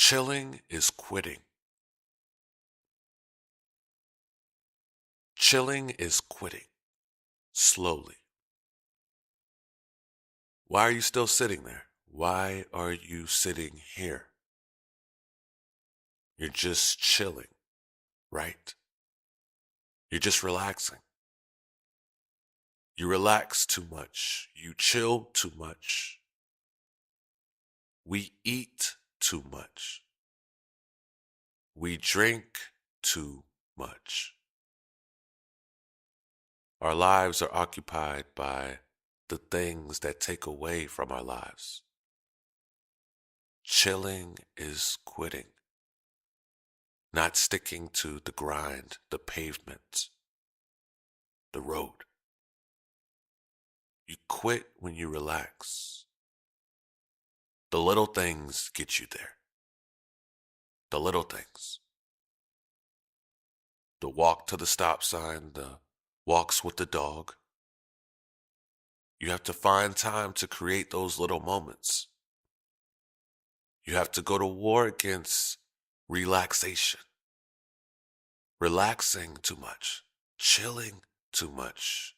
Chilling is quitting. Chilling is quitting. Slowly. Why are you still sitting there? Why are you sitting here? You're just chilling, right? You're just relaxing. You relax too much. You chill too much. We eat too much. We drink too much. Our lives are occupied by the things that take away from our lives. Chilling is quitting, not sticking to the grind, the pavement, the road. You quit when you relax. The little things get you there. The little things. The walk to the stop sign, the walks with the dog. You have to find time to create those little moments. You have to go to war against relaxation. Relaxing too much. Chilling too much.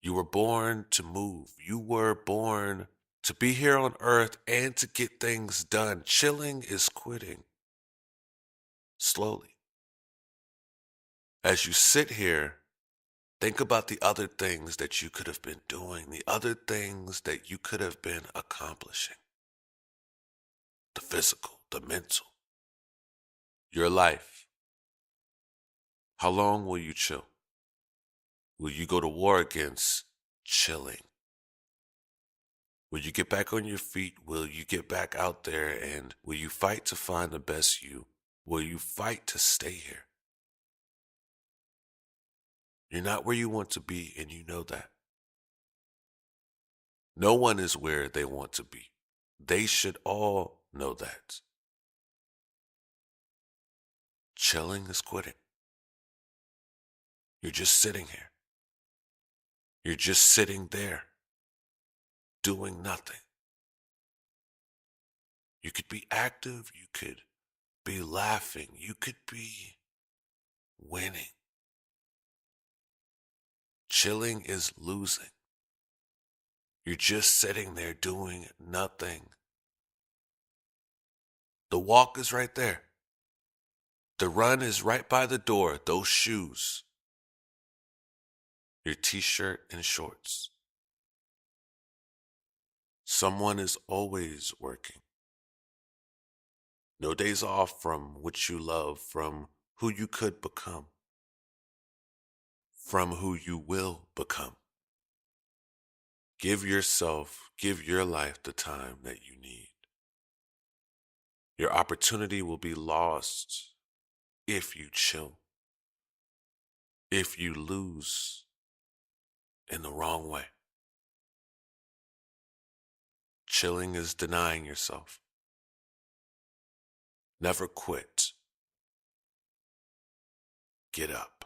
You were born to move. You were born to be here on earth and to get things done. Chilling is quitting. Slowly. As you sit here, think about the other things that you could have been doing, the other things that you could have been accomplishing. The physical, the mental, your life. How long will you chill? Will you go to war against chilling? Will you get back on your feet? Will you get back out there and will you fight to find the best you? Will you fight to stay here? You're not where you want to be and you know that. No one is where they want to be. They should all know that. Chilling is quitting. You're just sitting here. You're just sitting there, doing nothing. You could be active, you could be laughing, you could be winning. Chilling is losing. You're just sitting there doing nothing. The walk is right there. The run is right by the door, those shoes. Your t-shirt and shorts. Someone is always working. No days off from what you love, from who you could become, from who you will become. Give yourself, give your life the time that you need. Your opportunity will be lost if you chill, if you lose in the wrong way. Chilling is denying yourself. Never quit. Get up.